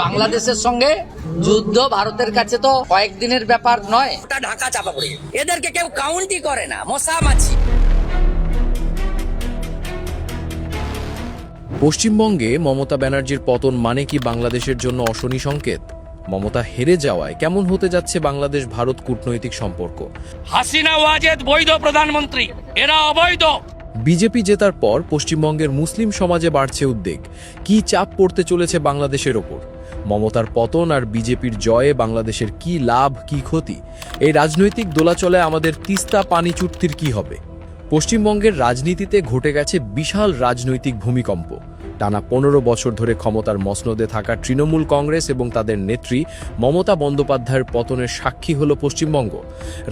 বাংলাদেশের সঙ্গে যুদ্ধ ভারতের কাছে তো কয়েকদিনের ব্যাপার নয়, ওটা ঢাকা চাপা পড়ে এদেরকে কেউ কাউন্টই করে না, মশা মাছি। পশ্চিমবঙ্গে মমতা ব্যানার্জির পতন মানে কি বাংলাদেশের জন্য অশনি সংকেত? মমতা হেরে যাওয়ায় কেমন হতে যাচ্ছে বাংলাদেশ ভারত কূটনৈতিক সম্পর্ক? হাসিনা ওয়াজেদ বৈধ প্রধানমন্ত্রী, এরা অবৈধ। বিজেপি জেতার পর পশ্চিমবঙ্গের মুসলিম সমাজে বাড়ছে উদ্বেগ। কি চাপ পড়তে চলেছে বাংলাদেশের ওপর? মমতার পতন আর বিজেপির জয়ে বাংলাদেশের কি লাভ, কি ক্ষতি? এই রাজনৈতিক দোলাচলে আমাদের তিস্তা পানি চুক্তির কি হবে? পশ্চিমবঙ্গের রাজনীতিতে ঘটে গেছে বিশাল রাজনৈতিক ভূমিকম্প। টানা 15 বছর ধরে ক্ষমতার মসনদে থাকা তৃণমূল কংগ্রেস এবং তাদের নেত্রী মমতা বন্দ্যোপাধ্যায়ের পতনের সাক্ষী হল পশ্চিমবঙ্গ।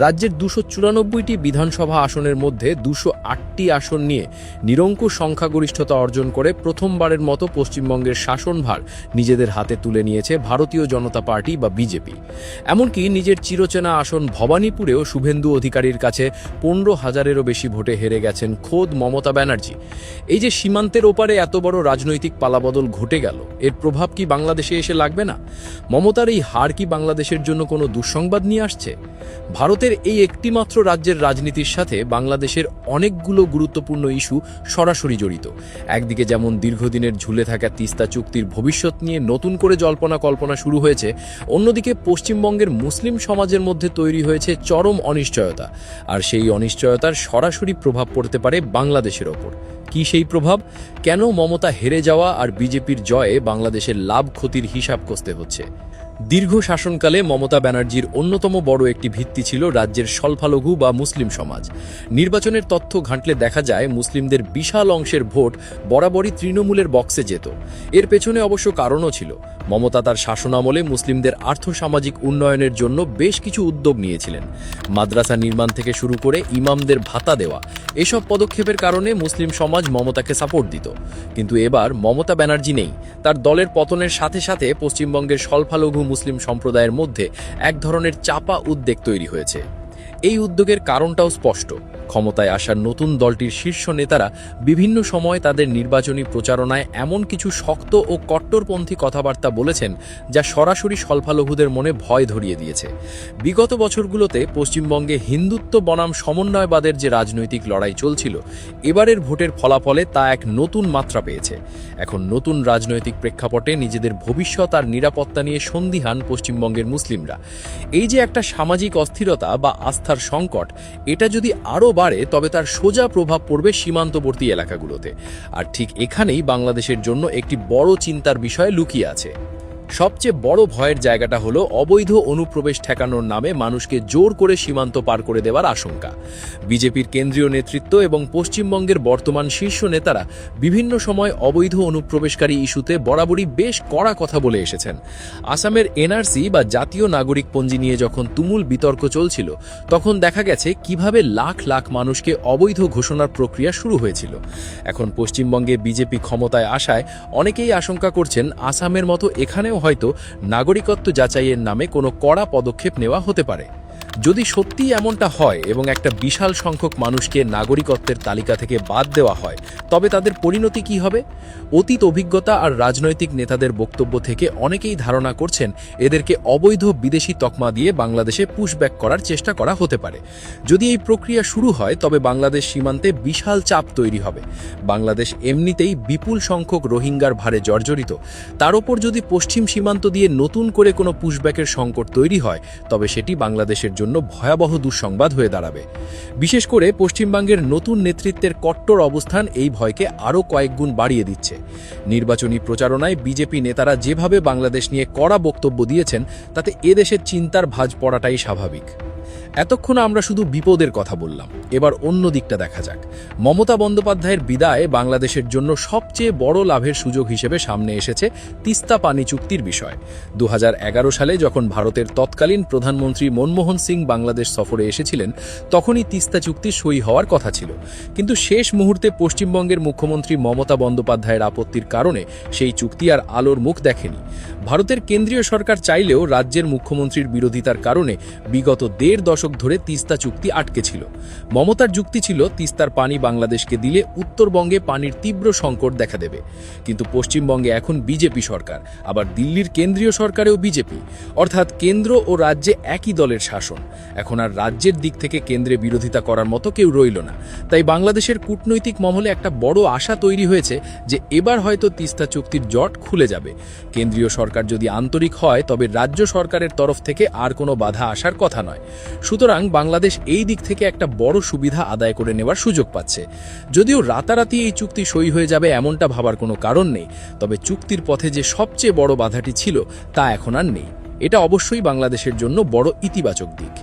রাজ্যের 294টি বিধানসভা আসনের মধ্যে 208টি আসন নিয়ে নিরঙ্কুশ সংখ্যাগরিষ্ঠতা অর্জন করে প্রথমবারের মতো পশ্চিমবঙ্গের শাসনভার নিজেদের হাতে তুলে নিয়েছে ভারতীয় জনতা পার্টি বা বিজেপি। এমনকি নিজের চিরচেনা আসন ভবানীপুরেও শুভেন্দু অধিকারীর কাছে 15,000-এরও বেশি ভোটে হেরে গেছেন খোদ মমতা ব্যানার্জি। এই যে সীমান্তের ওপারে এত বড় রাজনৈতিক পালাবদল ঘটে গেল, এর প্রভাব কি বাংলাদেশে এসে লাগবে না? মমতার এই হার কি বাংলাদেশের জন্য কোনো দুঃসংবাদ নিয়ে আসছে? ভারতের এই একটিমাত্র রাজ্যের রাজনীতির সাথে বাংলাদেশের অনেকগুলো গুরুত্বপূর্ণ ইস্যু সরাসরি জড়িত। একদিকে যেমন দীর্ঘদিনের ঝুলে থাকা তিস্তা চুক্তির ভবিষ্যৎ নিয়ে নতুন করে জল্পনা কল্পনা শুরু হয়েছে, অন্যদিকে পশ্চিমবঙ্গের মুসলিম সমাজের মধ্যে তৈরি হয়েছে চরম অনিশ্চয়তা, আর সেই অনিশ্চয়তার সরাসরি প্রভাব পড়তে পারে বাংলাদেশের ওপর। কি সেই প্রভাব? কেন মমতা হেরে যাওয়া আর বিজেপির জয়ে বাংলাদেশের লাভ ক্ষতির হিসাব কষতে হচ্ছে? দীর্ঘ শাসনকালে মমতা ব্যানার্জির অন্যতম বড় একটি ভিত্তি ছিল রাজ্যের স্বল্পলঘু বা মুসলিম সমাজ। নির্বাচনের তথ্য ঘাঁটলে দেখা যায় মুসলিমদের বিশাল অংশের ভোট বরাবরই তৃণমূলের বক্সে যেত। এর পেছনে অবশ্য কারণও ছিল। মমতা তার শাসনামলে মুসলিমদের আর্থসামাজিক উন্নয়নের জন্য বেশ কিছু উদ্যোগ নিয়েছিলেন। মাদ্রাসা নির্মাণ থেকে শুরু করে ইমামদের ভাতা দেওয়া, এসব পদক্ষেপের কারণে মুসলিম সমাজ মমতাকে সাপোর্ট দিত। কিন্তু এবার মমতা ব্যানার্জি নেই। তার দলের পতনের সাথে সাথে পশ্চিমবঙ্গের স্বল্পলঘু মুসলিম সম্প্রদায়ের মধ্যে এক ধরনের চাপা উদ্বেগ তৈরি হয়েছে। এই উদ্যোগের কারণটাও স্পষ্ট। ক্ষমতায় আসার নতুন দলটির শীর্ষ নেতারা বিভিন্ন সময় তাদের নির্বাচনী প্রচারণায় এমন কিছু শক্ত ও কট্টরপন্থী কথাবার্তা বলেছেন যা সরাসরি স্বল্পলঘুদের মনে ভয় ধরিয়ে দিয়েছে। বিগত বছরগুলোতে পশ্চিমবঙ্গে হিন্দুত্ব বনাম সমন্বয়বাদের যে রাজনৈতিক লড়াই চলছিল, এবারের ভোটের ফলাফলে তা এক নতুন মাত্রা পেয়েছে। এখন নতুন রাজনৈতিক প্রেক্ষাপটে নিজেদের ভবিষ্যৎ আর নিরাপত্তা নিয়ে সন্দিহান পশ্চিমবঙ্গের মুসলিমরা। এই যে একটা সামাজিক অস্থিরতা বা আস্থার সংকট, এটা যদি আরও বাড়ে তবে তার সোজা প্রভাব পড়বে সীমান্তবর্তী এলাকাগুলোতে। আর ঠিক এখানেই বাংলাদেশের জন্য একটি বড় চিন্তার বিষয় লুকিয়ে আছে। সবচেয়ে বড় ভয়ের জায়গাটা হলো অবৈধ অনুপ্রবেশ ঠেকানোর নামে মানুষকে জোর করে সীমান্ত পার করে দেওয়ার আশঙ্কা। বিজেপির কেন্দ্রীয় নেতৃত্ব এবং পশ্চিমবঙ্গের বর্তমান শীর্ষ নেতারা বিভিন্ন সময় অবৈধ অনুপ্রবেশকারী ইস্যুতে বরাবরই বেশ কড়া কথা বলে এসেছেন। আসামের এনআরসি বা জাতীয় নাগরিকপঞ্জি নিয়ে যখন তুমুল বিতর্ক চলছিল, তখন দেখা গেছে কিভাবে লাখ লাখ মানুষকে অবৈধ ঘোষণার প্রক্রিয়া শুরু হয়েছিল। এখন পশ্চিমবঙ্গে বিজেপি ক্ষমতায় আসায় অনেকেই আশঙ্কা করছেন আসামের মতো এখানেও হয়তো নাগরিকত্ব যাচাইয়ের নামে কোনো কড়া পদক্ষেপ নেওয়া হতে পারে। যদি সত্যি এমনটা হয় এবং একটা বিশাল সংখ্যক মানুষকে নাগরিকত্বের তালিকা থেকে বাদ দেওয়া হয়, তবে তাদের পরিণতি কি হবে? অতীত অভিজ্ঞতা আর রাজনৈতিক নেতাদের বক্তব্য থেকে অনেকেই ধারণা করছেন এদেরকে অবৈধ বিদেশি তকমা দিয়ে বাংলাদেশে পুশব্যাক করার চেষ্টা করা হতে পারে। যদি এই প্রক্রিয়া শুরু হয় তবে বাংলাদেশ সীমান্তে বিশাল চাপ তৈরি হবে। বাংলাদেশ এমনিতেই বিপুল সংখ্যক রোহিঙ্গার ভারে জর্জরিত, তার ওপর যদি পশ্চিম সীমান্ত দিয়ে নতুন করে কোনো পুশব্যাকের সংকট তৈরি হয়, তবে সেটি বাংলাদেশের জন্য ভয়াবহ দুঃসংবাদ হয়ে দাঁড়াবে। বিশেষ করে পশ্চিমবঙ্গের নতুন নেতৃত্বের কট্টর অবস্থান এই ভয়কে আরও কয়েক গুণ বাড়িয়ে দিচ্ছে। নির্বাচনী প্রচারণায় বিজেপি নেতারা যেভাবে বাংলাদেশ নিয়ে কড়া বক্তব্য দিয়েছেন, তাতে এদেশের চিন্তার ভাঁজ পড়াটাই স্বাভাবিক। এতক্ষণ আমরা শুধু বিপদের কথা বললাম, এবার অন্য দিকটা দেখা যাক। মমতা বন্দ্যোপাধ্যায়ের বিদায় বাংলাদেশের জন্য সবচেয়ে বড় লাভের সুযোগ হিসেবে সামনে এসেছে তিস্তা পানি চুক্তির বিষয়। 2011 সালে যখন ভারতের তৎকালীন প্রধানমন্ত্রী মনমোহন সিং বাংলাদেশ সফরে এসেছিলেন, তখনই তিস্তা চুক্তি সই হওয়ার কথা ছিল। কিন্তু শেষ মুহূর্তে পশ্চিমবঙ্গের মুখ্যমন্ত্রী মমতা বন্দ্যোপাধ্যায়ের আপত্তির কারণে সেই চুক্তি আর আলোর মুখ দেখেনি। ভারতের কেন্দ্রীয় সরকার চাইলেও রাজ্যের মুখ্যমন্ত্রীর বিরোধিতার কারণে বিগত 1.5 দশক দশক ধরে তিস্তা চুক্তি আটকে ছিল। মমতার যুক্তি ছিল তিস্তার পানি বাংলাদেশকে দিলে উত্তরবঙ্গে পানির তীব্র সংকট দেখা দেবে। কিন্তু পশ্চিমবঙ্গে এখন বিজেপি সরকার, আবার দিল্লির কেন্দ্রীয় সরকারেও বিজেপি, অর্থাৎ কেন্দ্র ও রাজ্যে একই দলের শাসন। এখন আর রাজ্যের দিক থেকে কেন্দ্রে বিরোধিতা করার মতো কেউ রইল না। তাই বাংলাদেশের কূটনৈতিক মহলে একটা বড় আশা তৈরি হয়েছে যে এবার হয়তো তিস্তা চুক্তির জট খুলে যাবে। কেন্দ্রীয় সরকার যদি আন্তরিক হয় তবে রাজ্য সরকারের তরফ থেকে আর কোনো বাধা আসার কথা নয়। সুতরাং বাংলাদেশ এই দিক থেকে একটা বড় সুবিধা আদায় করে নেওয়ার সুযোগ পাচ্ছে। যদিও রাতারাতি এই চুক্তি সই হয়ে যাবে এমনটা ভাবার কোনো কারণ নেই, তবে চুক্তির পথে যে সবচেয়ে বড় বাধাটি ছিল তা এখন আর নেই। এটা অবশ্যই বাংলাদেশের জন্য বড় ইতিবাচক দিক।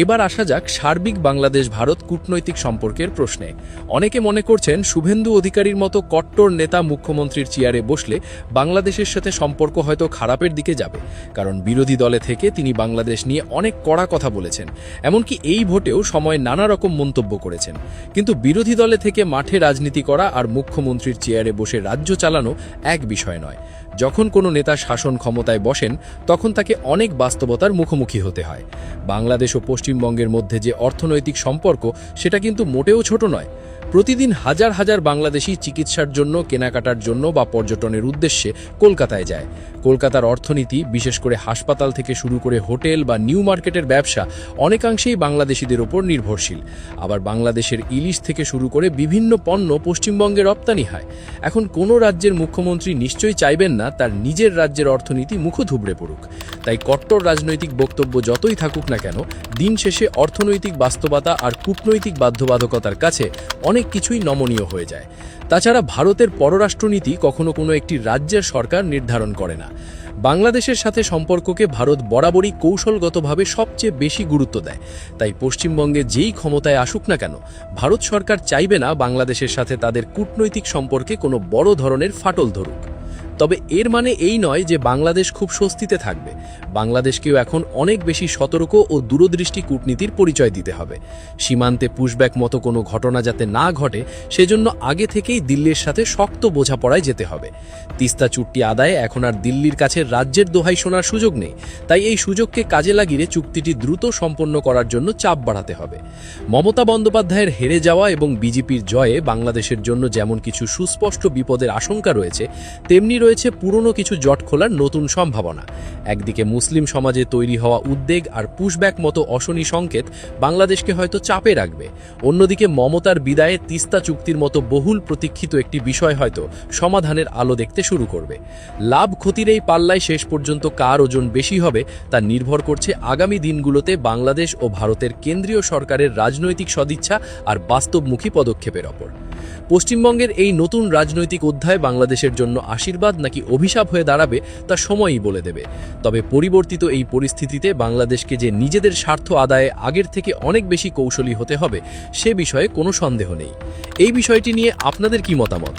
এবার আসা যাক সার্বিক বাংলাদেশ ভারত কূটনৈতিক সম্পর্কের প্রশ্নে। অনেকে মনে করছেন শুভেন্দু অধিকারীর মতো কট্টর নেতা মুখ্যমন্ত্রীর চেয়ারে বসলে বাংলাদেশের সাথে সম্পর্ক হয়তো খারাপের দিকে যাবে, কারণ বিরোধী দলে থেকে তিনি বাংলাদেশ নিয়ে অনেক কড়া কথা বলেছেন। এমনকি এই ভোটেও সময় নানা রকম মন্তব্য করেছেন। কিন্তু বিরোধী দলে থেকে মাঠে রাজনীতি করা আর মুখ্যমন্ত্রীর চেয়ারে বসে রাজ্য চালানো এক বিষয় নয়। যখন কোনো নেতা শাসন ক্ষমতায় বসেন তখন তাকে অনেক বাস্তবতার মুখোমুখি হতে হয়। বাংলাদেশ ও পশ্চিমবঙ্গের মধ্যে যে অর্থনৈতিক সম্পর্ক সেটা কিন্তু মোটেও ছোট নয়। প্রতিদিন হাজার হাজার বাংলাদেশি চিকিৎসার জন্য, কেনাকাটার জন্য বা পর্যটনের উদ্দেশ্যে কলকাতায় যায়। কলকাতার অর্থনীতি, বিশেষ করে হাসপাতাল থেকে শুরু করে হোটেল বা নিউ মার্কেটের ব্যবসা অনেকাংশেই বাংলাদেশিদের ওপর নির্ভরশীল। আবার বাংলাদেশের ইলিশ থেকে শুরু করে বিভিন্ন পণ্য পশ্চিমবঙ্গে রপ্তানি হয়। এখন কোনো রাজ্যের মুখ্যমন্ত্রী নিশ্চয়ই চাইবেন না তার নিজের রাজ্যের অর্থনীতি মুখথুবড়ে পড়ুক। তাই কট্টর রাজনৈতিক বক্তব্য যতই থাকুক না কেন, দিন শেষে অর্থনৈতিক বাস্তবতা আর কূটনৈতিক বাধ্যবাধকতার কাছে অনেক কিছুই নমনীয় হয়ে যায়। তাছাড়া ভারতের পররাষ্ট্রনীতি কখনো কোনো একটি রাজ্যের সরকার নির্ধারণ করে না। বাংলাদেশের সাথে সম্পর্ককে ভারত বরাবরই কৌশলগতভাবে সবচেয়ে বেশি গুরুত্ব দেয়। তাই পশ্চিমবঙ্গে যেই ক্ষমতায় আসুক না কেন, ভারত সরকার চাইবে না বাংলাদেশের সাথে তাদের কূটনৈতিক সম্পর্কে কোনো বড় ধরনের ফাটল ধরুক। তবে এর মানে এই নয় যে বাংলাদেশ খুব স্বস্তিতে থাকবে। বাংলাদেশকেও এখন অনেক বেশি সতর্ক ও দূরদৃষ্টি কূটনীতির পরিচয় দিতে হবে। সীমান্তে পুশব্যাক মতো কোনো ঘটনা যাতে না ঘটে সেজন্য আগে থেকেই দিল্লির সাথে শক্ত বোঝাপড়ায় যেতে হবে। তিস্তা চুক্তি আদায়ে এখন আর দিল্লির কাছে রাজ্যের দোহাই শোনার সুযোগ নেই। তাই এই সুযোগকে কাজে লাগিয়ে চুক্তিটি দ্রুত সম্পন্ন করার জন্য চাপ বাড়াতে হবে। মমতা বন্দ্যোপাধ্যায়ের হেরে যাওয়া এবং বিজেপির জয়ে বাংলাদেশের জন্য যেমন কিছু সুস্পষ্ট বিপদের আশঙ্কা রয়েছে, তেমনি রয়েছে পুরনো কিছু জট খোলার নতুন সম্ভাবনা। একদিকে মুসলিম সমাজে তৈরি হওয়া উদ্বেগ আর পুশব্যাক মতো অশনি সংকেত বাংলাদেশকে হয়তো চাপে রাখবে। অন্যদিকে মমতার বিদায়ে তিস্তা চুক্তির মতো বহুল প্রতীক্ষিত একটি বিষয় হয়তো সমাধানের আলো দেখতে শুরু করবে। লাভ ক্ষতির এই পাল্লায় শেষ পর্যন্ত কার ওজন বেশি হবে তা নির্ভর করছে আগামী দিনগুলোতে বাংলাদেশ ও ভারতের কেন্দ্রীয় সরকারের রাজনৈতিক সদিচ্ছা আর বাস্তবমুখী পদক্ষেপের ওপর। পশ্চিমবঙ্গের এই নতুন রাজনৈতিক অধ্যায় বাংলাদেশের জন্য আশীর্বাদ নাকি অভিশাপ হয়ে দাঁড়াবে তা সময়ই বলে দেবে। তবে পরিবর্তিত এই পরিস্থিতিতে বাংলাদেশকে যে নিজেদের স্বার্থ আদায়ে আগের থেকে অনেক বেশি কৌশলী হতে হবে সে বিষয়ে কোনো সন্দেহ নেই। এই বিষয়টি নিয়ে আপনাদের কি মতামত